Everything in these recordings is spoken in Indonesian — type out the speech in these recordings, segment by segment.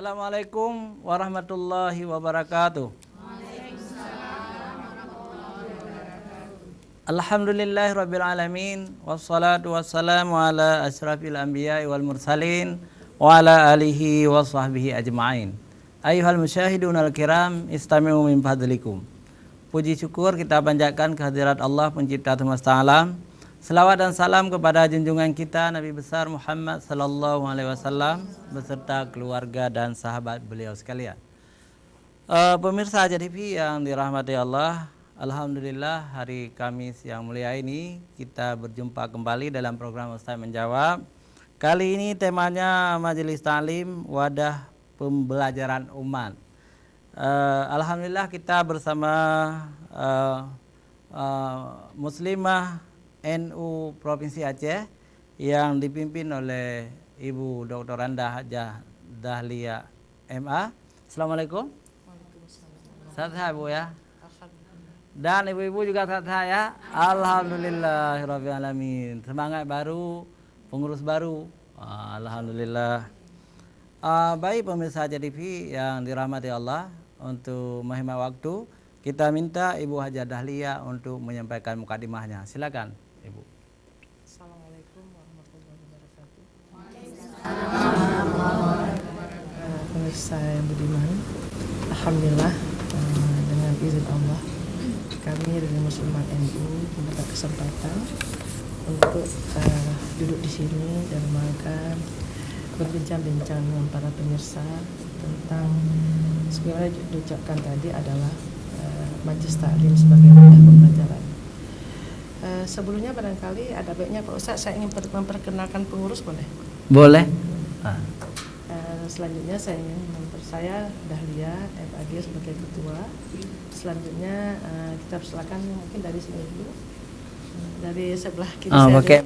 Assalamualaikum warahmatullahi wabarakatuh. Alhamdulillahirabbil alamin wassalatu wassalamu ala asyrafil anbiya'i wal mursalin wa ala alihi wa sahbihi ajma'in. Ayyuhal musyahidunal kiram, istami'u min fadlikum. Puji syukur kita panjatkan kehadirat Allah pencipta semesta alam. Selawat dan salam kepada junjungan kita Nabi besar Muhammad sallallahu alaihi wasallam beserta keluarga dan sahabat beliau sekalian. Pemirsa Hajat TV yang dirahmati Allah, alhamdulillah hari Kamis yang mulia ini kita berjumpa kembali dalam program Ustaz Menjawab. Kali ini temanya Majelis Ta'lim Wadah Pembelajaran Umat. Alhamdulillah kita bersama Muslimah NU Provinsi Aceh yang dipimpin oleh Ibu Dr. Anda Hajah Dahlia MA. Assalamualaikum. Sehat Bu ya. Dan ibu-ibu juga sehat ya. Alhamdulillahirabbil alamin. Semangat baru, pengurus baru. Alhamdulillah. Baik pemirsa Hajat TV yang dirahmati Allah, untuk menghemat waktu kita minta Ibu Hajah Dahlia untuk menyampaikan mukadimahnya. Silakan Ibu. Assalamualaikum warahmatullahi wabarakatuh. Pemirsa yang budiman, alhamdulillah dengan izin Allah kami dari Muslimat NU mendapat kesempatan untuk duduk di sini dan makan berbincang-bincang dengan para pemirsa tentang sebenarnya diucapkan tadi adalah Majelis Ta'lim sebagai wadah pembelajaran. Sebelumnya barangkali ada baiknya Pak Ustaz saya ingin memperkenalkan pengurus, boleh? Boleh. Selanjutnya saya Dahlia MAG sebagai ketua. Selanjutnya kita persilakan mungkin dari sini dulu, dari sebelah kiri saya. Okay.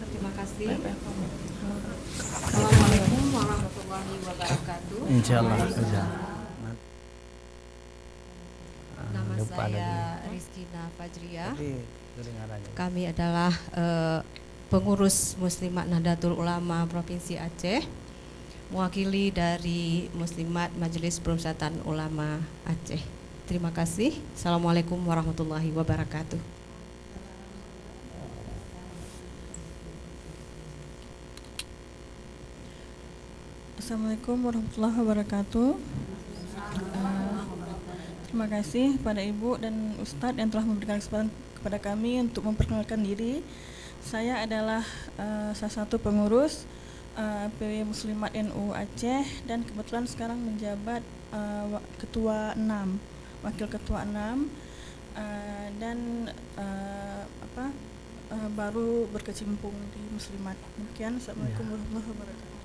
Terima kasih. Assalamualaikum warahmatullahi wabarakatuh. Insyaallah. Nama saya Rizkina Fajriah. Kami adalah pengurus Muslimat Nahdlatul Ulama Provinsi Aceh, mewakili dari Muslimat Majelis Permusyawaratan Ulama Aceh. Terima kasih. Assalamualaikum warahmatullahi wabarakatuh. Assalamualaikum warahmatullahi wabarakatuh. Terima kasih pada Ibu dan Ustadz yang telah memberikan kesempatan kepada kami untuk memperkenalkan diri. Saya adalah salah satu pengurus PW Muslimat NU Aceh dan kebetulan sekarang menjabat ketua 6, wakil ketua 6 dan baru berkecimpung di Muslimat. Demikian. Assalamualaikum warahmatullahi wabarakatuh.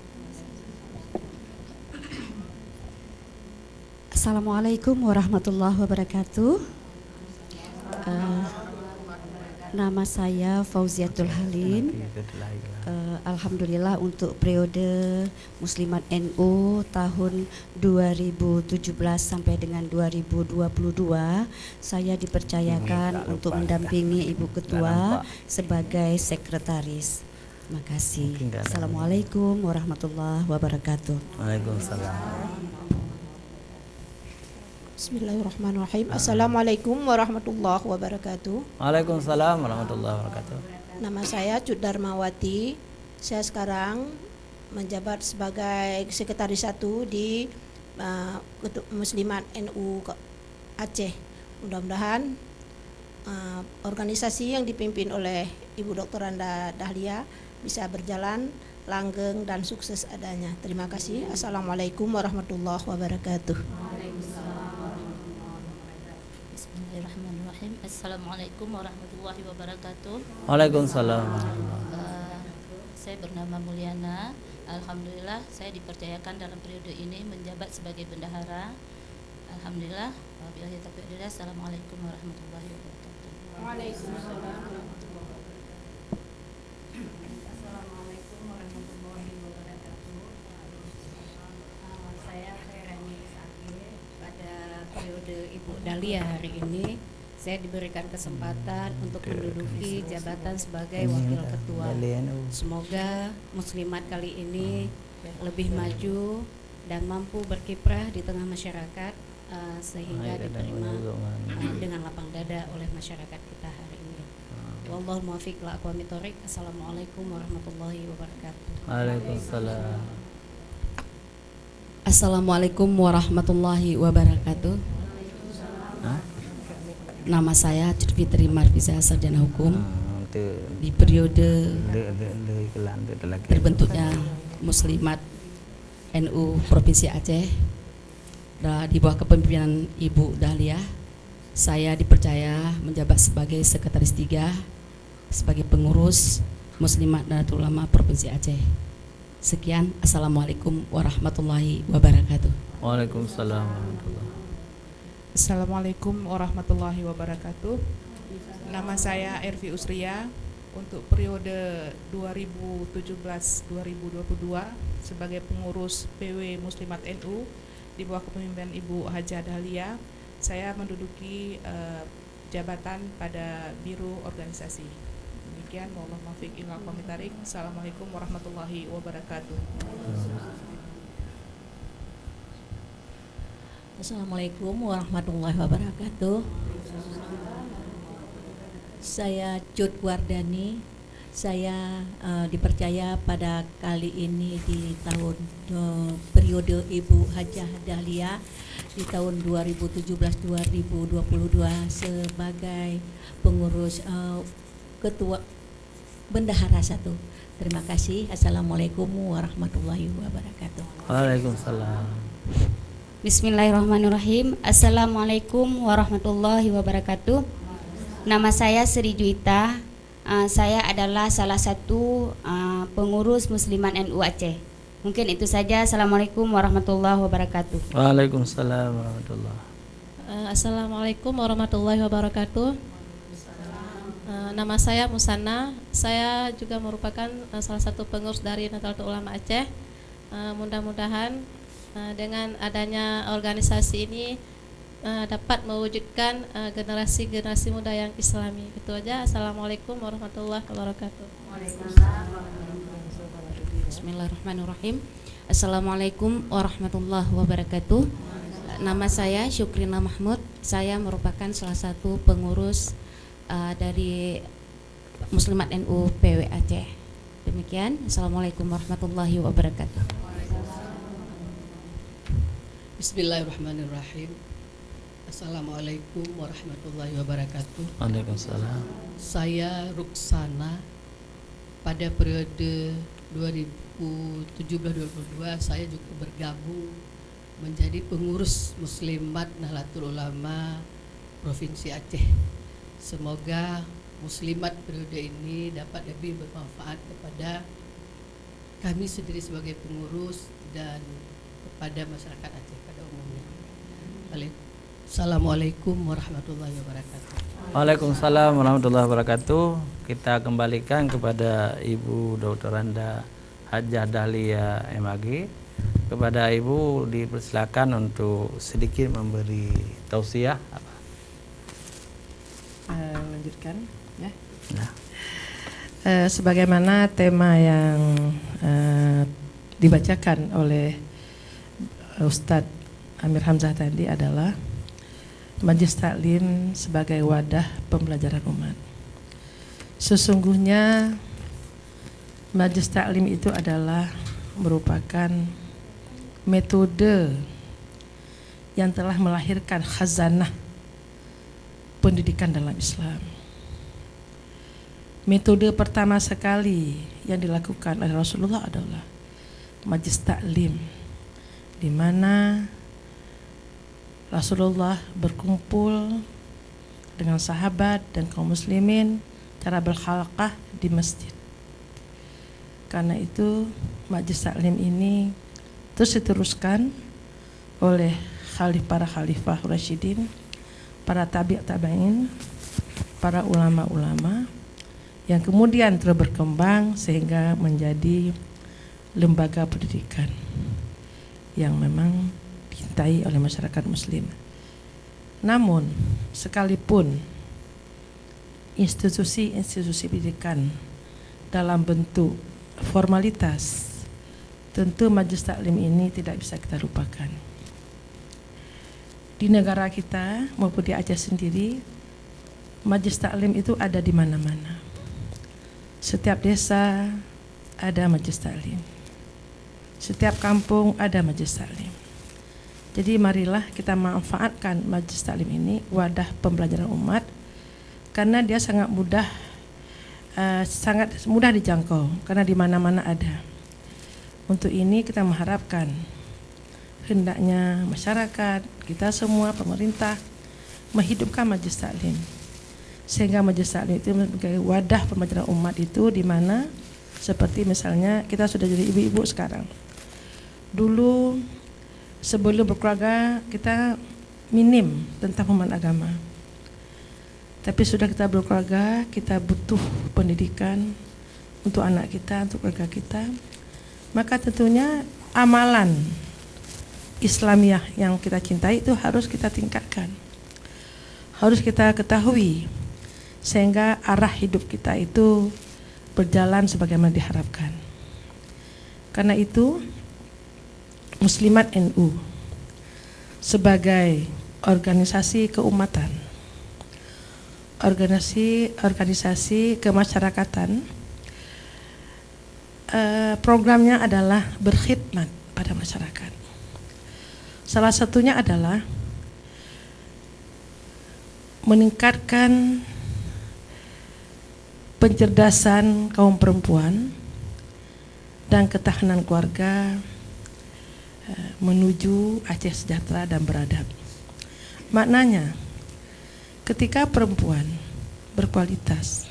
Assalamualaikum warahmatullahi wabarakatuh. Nama saya Fauziatul Halim. Alhamdulillah untuk periode Muslimat NU tahun 2017 sampai dengan 2022 saya dipercayakan untuk mendampingi Ibu Ketua sebagai sekretaris. Terima kasih. Assalamualaikum warahmatullahi wabarakatuh. Waalaikumsalam. Bismillahirrahmanirrahim. Assalamualaikum warahmatullahi wabarakatuh. Waalaikumsalam warahmatullahi wabarakatuh. Nama saya Cut Darmawati. Saya sekarang menjabat sebagai sekretaris 1 di Muslimat NU Aceh. Mudah-mudahan organisasi yang dipimpin oleh Ibu Dr. Anda Dahlia bisa berjalan langgeng dan sukses adanya. Terima kasih. Assalamualaikum warahmatullahi wabarakatuh. Bismillahirrahmanirrahim. Assalamualaikum warahmatullahi wabarakatuh. Waalaikumsalam. Saya bernama Mulyana. Alhamdulillah saya dipercayakan dalam periode ini menjabat sebagai bendahara. Alhamdulillah. Wabillahi taufiq wal hidayah. Assalamualaikum warahmatullahi wabarakatuh. Waalaikumsalam. Assalamualaikum warahmatullahi wabarakatuh. Saya Khairani Sakir. Pada periode Ibu Dahlia hari ini saya diberikan kesempatan untuk menduduki jabatan sebagai wakil ketua. Semoga muslimat kali ini lebih maju dan mampu berkiprah di tengah masyarakat sehingga diterima dengan lapang dada oleh masyarakat kita hari ini. Wallahul muwaffiq ila aqwamit thoriq. Assalamualaikum warahmatullahi wabarakatuh. Waalaikumsalam. Assalamualaikum warahmatullahi wabarakatuh. Nama saya Fitri Marfiza, sarjana hukum. Di periode terbentuknya Muslimat NU Provinsi Aceh di bawah kepemimpinan Ibu Dahlia, saya dipercaya menjabat sebagai Sekretaris 3 sebagai pengurus Muslimat Nahdlatul Ulama Provinsi Aceh. Sekian, assalamualaikum warahmatullahi wabarakatuh. Waalaikumsalam warahmatullahi. Assalamualaikum warahmatullahi wabarakatuh. Nama saya Ervi Usria, untuk periode 2017-2022 sebagai pengurus PW Muslimat NU di bawah kepemimpinan Ibu Hajah Dahlia. Saya menduduki jabatan pada Biro Organisasi. Demikian, wallahu muwaffiq ila aqwamit thoriq. Assalamualaikum warahmatullahi wabarakatuh. Assalamualaikum warahmatullahi wabarakatuh. Saya Cut Wardani. Saya dipercaya pada kali ini di tahun periode Ibu Hajah Dahlia di tahun 2017-2022 sebagai pengurus ketua bendahara 1. Terima kasih. Assalamualaikum warahmatullahi wabarakatuh. Waalaikumsalam. Bismillahirrahmanirrahim. Assalamualaikum warahmatullahi wabarakatuh. Nama saya Sri Juwita. Saya adalah salah satu pengurus Muslimat NU Aceh. Mungkin itu saja. Assalamualaikum warahmatullahi wabarakatuh. Waalaikumsalam warahmatullahi. Assalamualaikum warahmatullahi wabarakatuh. Nama saya Musana. Saya juga merupakan salah satu pengurus dari Nahdlatul Ulama Aceh. Mudah-mudahan dengan adanya organisasi ini dapat mewujudkan generasi-generasi muda yang islami. Itu aja. Assalamualaikum warahmatullahi wabarakatuh. Bismillahirrahmanirrahim. Assalamualaikum warahmatullahi wabarakatuh. Nama saya Syukrina Mahmud. Saya merupakan salah satu pengurus dari Muslimat NU PW Aceh. Demikian. Assalamualaikum warahmatullahi wabarakatuh. Bismillahirrahmanirrahim. Assalamualaikum warahmatullahi wabarakatuh. Waalaikumsalam. Saya Ruksana. Pada periode 2017-2022 saya juga bergabung menjadi pengurus Muslimat Nahdlatul Ulama Provinsi Aceh. Semoga Muslimat periode ini dapat lebih bermanfaat kepada kami sendiri sebagai pengurus dan kepada masyarakat Aceh pada umumnya. Assalamualaikum warahmatullahi wabarakatuh. Waalaikumsalam warahmatullahi wabarakatuh. Kita kembalikan kepada Ibu Dr. Anda Hajah Dahlia MAG. Kepada Ibu dipersilakan untuk sedikit memberi tausiah. Lanjutkan ya. Nah. Sebagaimana tema yang dibacakan oleh Ustadz Amir Hamzah tadi adalah Majelis Taklim sebagai wadah pembelajaran umat. Sesungguhnya Majelis Taklim itu adalah merupakan metode yang telah melahirkan khazanah pendidikan dalam Islam. Metode pertama sekali yang dilakukan oleh Rasulullah adalah Majelis Taklim, di mana Rasulullah berkumpul dengan sahabat dan kaum muslimin cara berhalaqah di masjid. Karena itu Majelis Taklim ini terus diteruskan oleh para khalifah Rasyidin, para tabi'in, para ulama-ulama yang kemudian terus berkembang sehingga menjadi lembaga pendidikan yang memang dicintai oleh masyarakat muslim. Namun sekalipun institusi-institusi pendidikan dalam bentuk formalitas, tentu Majelis Taklim ini tidak bisa kita lupakan. Di negara kita maupun di Aceh sendiri, Majelis Taklim itu ada di mana-mana. Setiap desa ada Majelis Taklim. Setiap kampung ada Majelis Taklim. Jadi marilah kita manfaatkan Majelis Taklim ini, wadah pembelajaran umat, karena dia sangat mudah dijangkau, karena di mana-mana ada. Untuk ini kita mengharapkan hendaknya masyarakat, kita semua, pemerintah menghidupkan Majelis Taklim, sehingga Majelis Taklim itu sebagai wadah pembelajaran umat itu, di mana seperti misalnya kita sudah jadi ibu-ibu sekarang. Dulu sebelum berkeluarga kita minim tentang pemahaman agama. Tapi sudah kita berkeluarga, kita butuh pendidikan untuk anak kita, untuk keluarga kita. Maka tentunya amalan Islamiyah yang kita cintai itu harus kita tingkatkan, harus kita ketahui, sehingga arah hidup kita itu berjalan sebagaimana diharapkan. Karena itu Muslimat NU sebagai organisasi keumatan, organisasi kemasyarakatan, programnya adalah berkhidmat pada masyarakat. Salah satunya adalah meningkatkan pencerdasan kaum perempuan dan ketahanan keluarga menuju Aceh sejahtera dan beradab. Maknanya, ketika perempuan berkualitas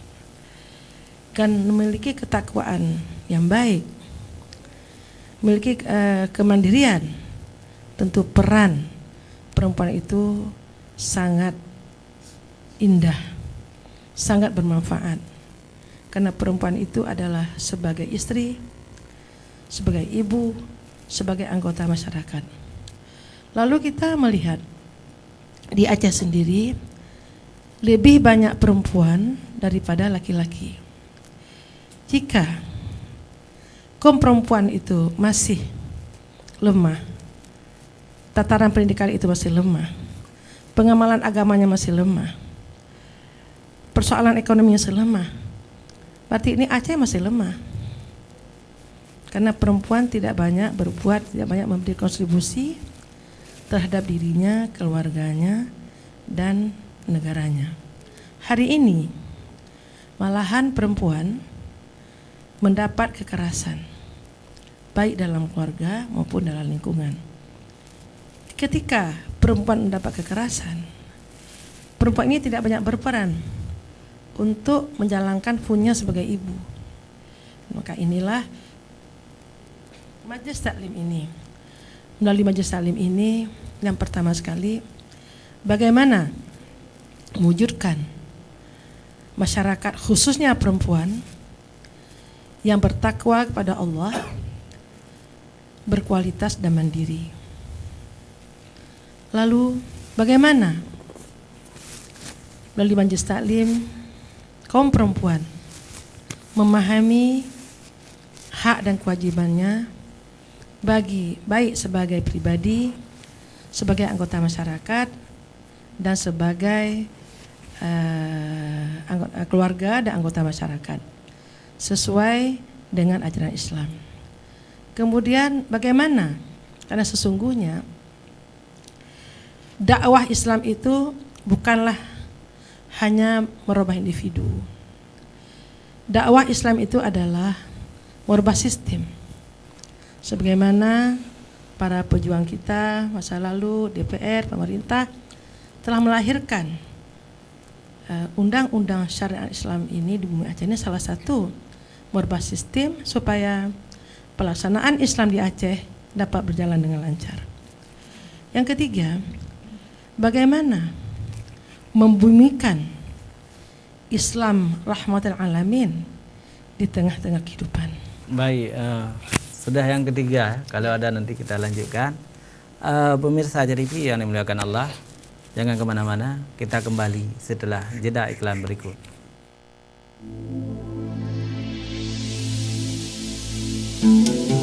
dan memiliki ketakwaan yang baik, memiliki kemandirian, tentu peran perempuan itu sangat indah, sangat bermanfaat. Karena perempuan itu adalah sebagai istri, sebagai ibu, sebagai anggota masyarakat. Lalu kita melihat di Aceh sendiri lebih banyak perempuan daripada laki-laki. Jika kaum perempuan itu masih lemah, tataran pendidikan itu masih lemah, pengamalan agamanya masih lemah, persoalan ekonominya masih lemah, berarti ini Aceh masih lemah. Karena perempuan tidak banyak berbuat, tidak banyak memberi kontribusi terhadap dirinya, keluarganya, dan negaranya. Hari ini malahan perempuan mendapat kekerasan, baik dalam keluarga maupun dalam lingkungan. Ketika perempuan mendapat kekerasan, perempuan ini tidak banyak berperan untuk menjalankan fungsinya sebagai ibu. Maka inilah Majelis Taklim ini. Melalui Majelis Taklim ini, yang pertama sekali, bagaimana mewujudkan masyarakat khususnya perempuan yang bertakwa kepada Allah, berkualitas dan mandiri. Lalu bagaimana melalui Majelis Taklim kaum perempuan memahami hak dan kewajibannya baik sebagai pribadi, sebagai anggota masyarakat, dan sebagai keluarga dan anggota masyarakat sesuai dengan ajaran Islam. Kemudian bagaimana? Karena sesungguhnya dakwah Islam itu bukanlah hanya merubah individu. Dakwah Islam itu adalah merubah sistem. Sebagaimana para pejuang kita masa lalu, DPR, pemerintah telah melahirkan undang-undang syariat Islam ini di bumi Aceh. Ini salah satu merubah sistem supaya pelaksanaan Islam di Aceh dapat berjalan dengan lancar. Yang ketiga, bagaimana membumikan Islam rahmatan alamin di tengah-tengah kehidupan. Baik, sudah yang ketiga, kalau ada nanti kita lanjutkan. Pemirsa TV yang dimuliakan Allah, jangan kemana-mana, kita kembali setelah jeda iklan berikut. Thank you.